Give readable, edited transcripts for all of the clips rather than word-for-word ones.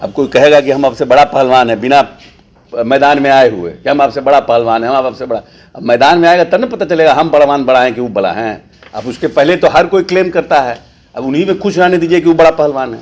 अब कोई कहेगा कि हम आपसे बड़ा पहलवान है बिना मैदान में आए हुए, कि हम आपसे बड़ा पहलवान है, हम आपसे बड़ा, अब मैदान में आएगा तब ना पता चलेगा हम पहलवान बड़ा हैं कि वो बड़ा हैं। अब उसके पहले तो हर कोई क्लेम करता है, अब उन्हीं में खुश रहने दीजिए कि वो बड़ा पहलवान है।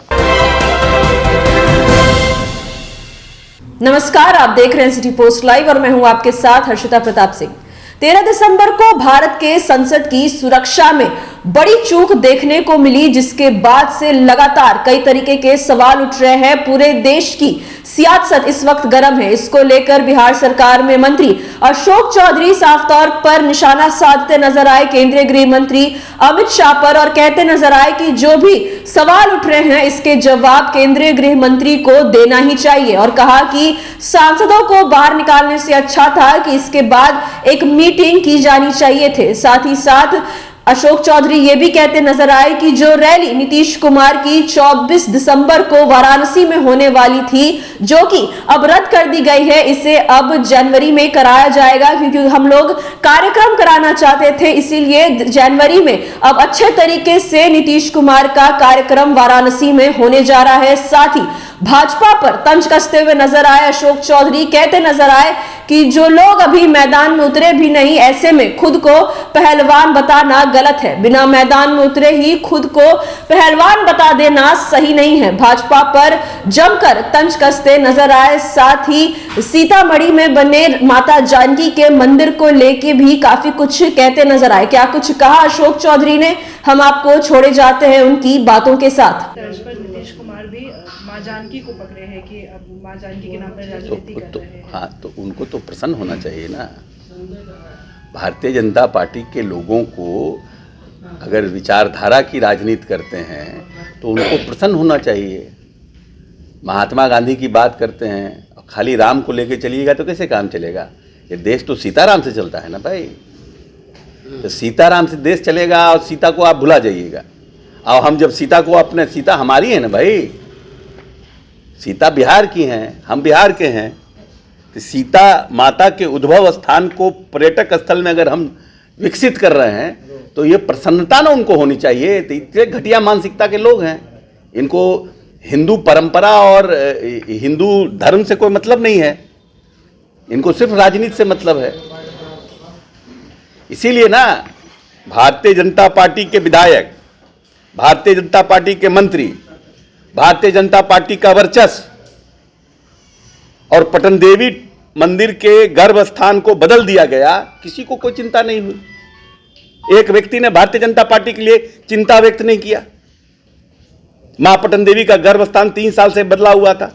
नमस्कार, आप देख रहे हैं सिटी पोस्ट लाइव और मैं हूं आपके साथ हर्षिता प्रताप सिंह। 13 दिसंबर को भारत के संसद की सुरक्षा में बड़ी चूक देखने को मिली, जिसके बाद से लगातार कई तरीके के सवाल उठ रहे हैं। पूरे देश की सियासत इस वक्त गर्म है। इसको लेकर बिहार सरकार में मंत्री अशोक चौधरी साफ तौर पर निशाना साधते नजर आए केंद्रीय गृह मंत्री अमित शाह पर, और कहते नजर आए कि जो भी सवाल उठ रहे हैं इसके जवाब केंद्रीय गृह मंत्री को देना ही चाहिए, और कहा कि सांसदों को बाहर निकालने से अच्छा था कि इसके बाद एक मीटिंग की जानी चाहिए थे। साथ ही साथ अशोक चौधरी ये भी कहते नजर आए कि जो रैली नीतीश कुमार की 24 दिसंबर को वाराणसी में होने वाली थी, जो कि अब रद्द कर दी गई है, इसे अब जनवरी में कराया जाएगा, क्योंकि हम लोग कार्यक्रम कराना चाहते थे, इसीलिए जनवरी में अब अच्छे तरीके से नीतीश कुमार का कार्यक्रम वाराणसी में होने जा रहा है। साथ ही भाजपा पर तंज कसते हुए नजर आए अशोक चौधरी, कहते नजर आए कि जो लोग अभी मैदान में उतरे भी नहीं, ऐसे में खुद को पहलवान बताना गलत है। बिना मैदान में उतरे ही खुद को पहलवान बता देना सही नहीं है। भाजपा पर जमकर तंज कसते नजर आए। साथ ही सीतामढ़ी में बने माता जानकी के मंदिर को लेके भी काफी कुछ कहते नजर आए। क्या कुछ कहा अशोक चौधरी ने, हम आपको छोड़े जाते हैं उनकी बातों के साथ। नीतीश कुमार भी माँ जानकी को पकड़े हैं कि अब माँ जानकी के नाम पर राजनीति कर रहे हैं। हाँ, तो उनको तो प्रसन्न होना चाहिए ना। भारतीय जनता पार्टी के लोगों को अगर विचारधारा की राजनीति करते हैं तो उनको प्रसन्न होना चाहिए। महात्मा गांधी की बात करते हैं, खाली राम को लेके चलिएगा तो कैसे काम चलेगा? ये देश तो सीताराम से चलता है ना भाई। तो सीताराम से देश चलेगा और सीता को आप भुला जाइएगा। और हम जब सीता को अपने, सीता हमारी है ना भाई, सीता बिहार की हैं, हम बिहार के हैं, तो सीता माता के उद्भव स्थान को पर्यटक स्थल में अगर हम विकसित कर रहे हैं तो ये प्रसन्नता ना उनको होनी चाहिए। तो इतने घटिया मानसिकता के लोग हैं, इनको हिंदू परंपरा और हिंदू धर्म से कोई मतलब नहीं है, इनको सिर्फ राजनीति से मतलब है। इसीलिए ना भारतीय जनता पार्टी के विधायक, भारतीय जनता पार्टी के मंत्री, भारतीय जनता पार्टी का वर्चस्व और पटन देवी मंदिर के गर्भ स्थान को बदल दिया गया, किसी को कोई चिंता नहीं हुई। एक व्यक्ति ने भारतीय जनता पार्टी के लिए चिंता व्यक्त नहीं किया। मां पटन देवी का गर्भ स्थान 3 साल से बदला हुआ था।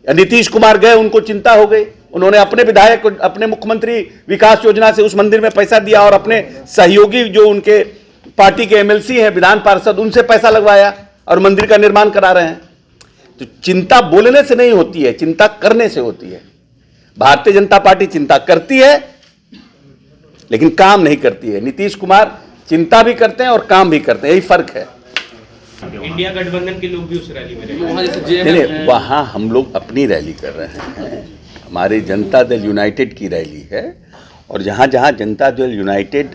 नीतीश कुमार गए, उनको चिंता हो गई, उन्होंने अपने विधायक, अपने मुख्यमंत्री विकास योजना से उस मंदिर में पैसा दिया और अपने सहयोगी जो उनके पार्टी के एमएलसी हैं, विधान पार्षद, उनसे पैसा लगवाया और मंदिर का निर्माण करा रहे हैं। तो चिंता बोलने से नहीं होती है, चिंता करने से होती है। भारतीय जनता पार्टी चिंता करती है लेकिन काम नहीं करती है। नीतीश कुमार चिंता भी करते हैं और काम भी करते हैं, यही फर्क है। इंडिया गठबंधन के लोग भी उस रैली में नहीं, वहां हम लोग अपनी रैली कर रहे हैं, हमारी जनता दल यूनाइटेड की रैली है, और जहां जहां जनता दल यूनाइटेड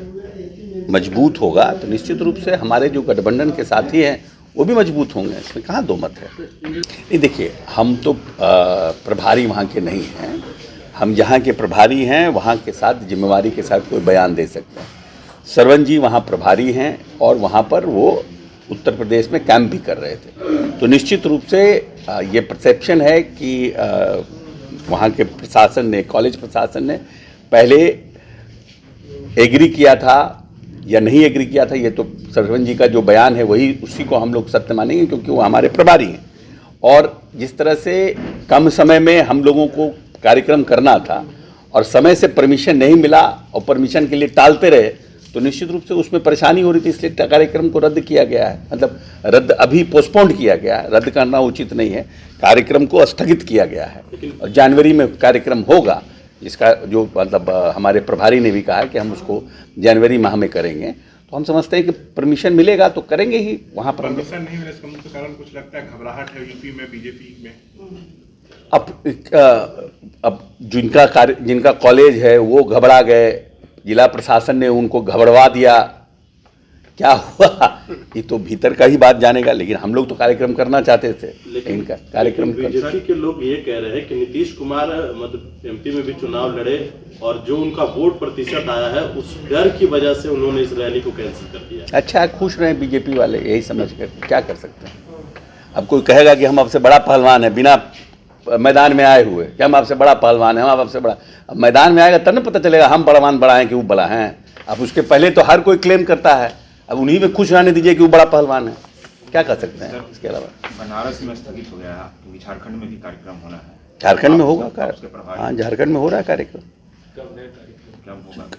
मजबूत होगा तो निश्चित रूप से हमारे जो गठबंधन के साथी हैं वो भी मजबूत होंगे, इसमें कहाँ दो मत है। नहीं, देखिए, हम तो प्रभारी वहाँ के नहीं हैं, हम जहाँ के प्रभारी हैं वहाँ के साथ जिम्मेवारी के साथ कोई बयान दे सकते हैं। सरवन जी वहाँ प्रभारी हैं और वहाँ पर वो उत्तर प्रदेश में कैंप भी कर रहे थे। तो निश्चित रूप से ये परसेप्शन है कि वहाँ के प्रशासन ने, कॉलेज प्रशासन ने पहले एग्री किया था या नहीं एग्री किया था, ये तो सरवन जी का जो बयान है वही, उसी को हम लोग सत्य मानेंगे क्योंकि वो हमारे प्रभारी हैं। और जिस तरह से कम समय में हम लोगों को कार्यक्रम करना था और समय से परमिशन नहीं मिला और परमिशन के लिए टालते रहे, तो निश्चित रूप से उसमें परेशानी हो रही थी, इसलिए कार्यक्रम को रद्द किया गया है। मतलब रद्द, अभी पोस्टपोन्ड किया गया है, रद्द करना उचित नहीं है, कार्यक्रम को स्थगित किया गया है और जनवरी में कार्यक्रम होगा, जिसका जो मतलब हमारे प्रभारी ने भी कहा है कि हम उसको जनवरी माह में करेंगे। तो हम समझते हैं कि परमिशन मिलेगा तो करेंगे ही। वहाँ पर परमिशन नहीं मिले इसका मुख्य कारण कुछ लगता है घबराहट है यूपी में, बीजेपी में। अब जिनका कॉलेज है वो घबरा गए, जिला प्रशासन ने उनको घबरवा दिया क्या हुआ ये तो भीतर का ही बात जानेगा, लेकिन हम लोग तो कार्यक्रम करना चाहते थे। इनका कार्यक्रम बीजेपी के लोग ये कह रहे हैं कि नीतीश कुमार मतलब एमपी में भी चुनाव लड़े और जो उनका वोट प्रतिशत आया है उस डर की वजह से उन्होंने इस रैली को कैंसिल कर दिया। अच्छा, खुश रहे बीजेपी वाले, यही समझ कर क्या कर सकते हैं। अब कोई कहेगा कि हम आपसे बड़ा पहलवान है बिना मैदान में आए हुए, क्या हम आपसे बड़ा पहलवान है, हम आपसे बड़ा, अब मैदान में आएगा तब ना पता चलेगा हम पहलवान बड़ा हैं कि वो बड़ा हैं। अब उसके पहले तो हर कोई क्लेम करता है, अब उन्हीं में खुश रहने दीजिए कि वो बड़ा पहलवान है, क्या कर सकते हैं। इसके अलावा बनारस में स्थगित हो गया क्योंकि झारखंड में भी कार्यक्रम होना है। झारखंड में होगा कार्यक्रम, हाँ झारखंड में हो रहा है कार्यक्रम।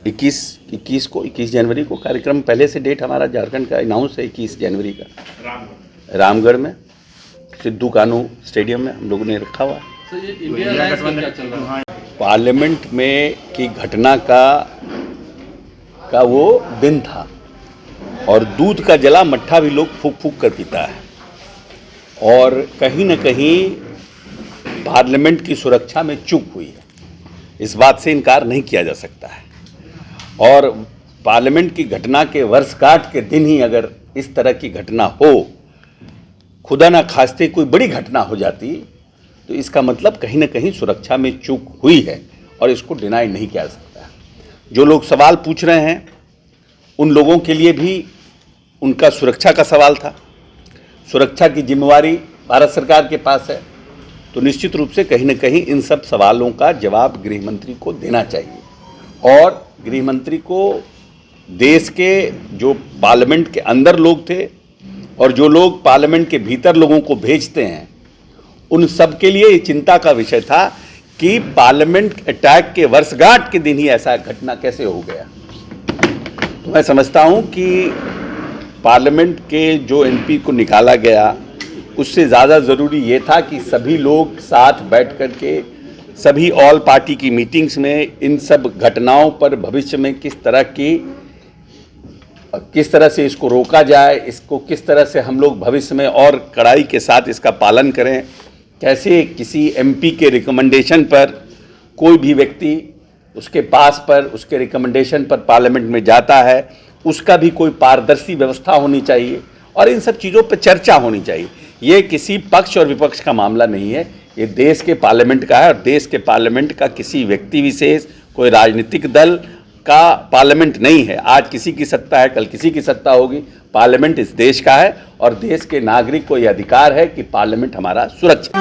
21 जनवरी को कार्यक्रम, पहले से डेट हमारा झारखंड का अनाउंस है 21 जनवरी का रामगढ़ में, सिद्धू कानू स्टेडियम में हम लोगों ने रखा हुआ। पार्लियामेंट में की घटना का वो दिन था, और दूध का जला मट्ठा भी लोग फूक फूक कर पीता है, और कहीं न कहीं पार्लियामेंट की सुरक्षा में चूक हुई है, इस बात से इनकार नहीं किया जा सकता है। और पार्लियामेंट की घटना के वर्षगांठ के दिन ही अगर इस तरह की घटना हो, खुदा ना खास्ते कोई बड़ी घटना हो जाती, तो इसका मतलब कहीं ना कहीं सुरक्षा में चूक हुई है, और इसको डिनाई नहीं किया जा सकता। जो लोग सवाल पूछ रहे हैं उन लोगों के लिए भी उनका सुरक्षा का सवाल था। सुरक्षा की जिम्मेवारी भारत सरकार के पास है, तो निश्चित रूप से कहीं ना कहीं इन सब सवालों का जवाब गृह मंत्री को देना चाहिए, और गृह मंत्री को देश के जो पार्लियामेंट के अंदर लोग थे और जो लोग पार्लियामेंट के भीतर लोगों को भेजते हैं, उन सब के लिए चिंता का विषय था कि पार्लियामेंट अटैक के वर्षगांठ के दिन ही ऐसा घटना कैसे हो गया। तो मैं समझता हूं कि पार्लियामेंट के जो एमपी को निकाला गया, उससे ज़्यादा ज़रूरी ये था कि सभी लोग साथ बैठ कर के सभी ऑल पार्टी की मीटिंग्स में इन सब घटनाओं पर भविष्य में किस तरह से इसको रोका जाए, इसको किस तरह से हम लोग भविष्य में और कड़ाई के साथ इसका पालन करें, कैसे किसी एमपी के रिकमेंडेशन पर कोई भी व्यक्ति उसके पास पर उसके रिकमेंडेशन पर पार्लियामेंट में जाता है, उसका भी कोई पारदर्शी व्यवस्था होनी चाहिए, और इन सब चीज़ों पर चर्चा होनी चाहिए। ये किसी पक्ष और विपक्ष का मामला नहीं है, ये देश के पार्लियामेंट का है, और देश के पार्लियामेंट का किसी व्यक्ति विशेष, कोई राजनीतिक दल का पार्लियामेंट नहीं है। आज किसी की सत्ता है, कल किसी की सत्ता होगी। पार्लियामेंट इस देश का है, और देश के नागरिक को यह अधिकार है कि पार्लियामेंट हमारा सुरक्षित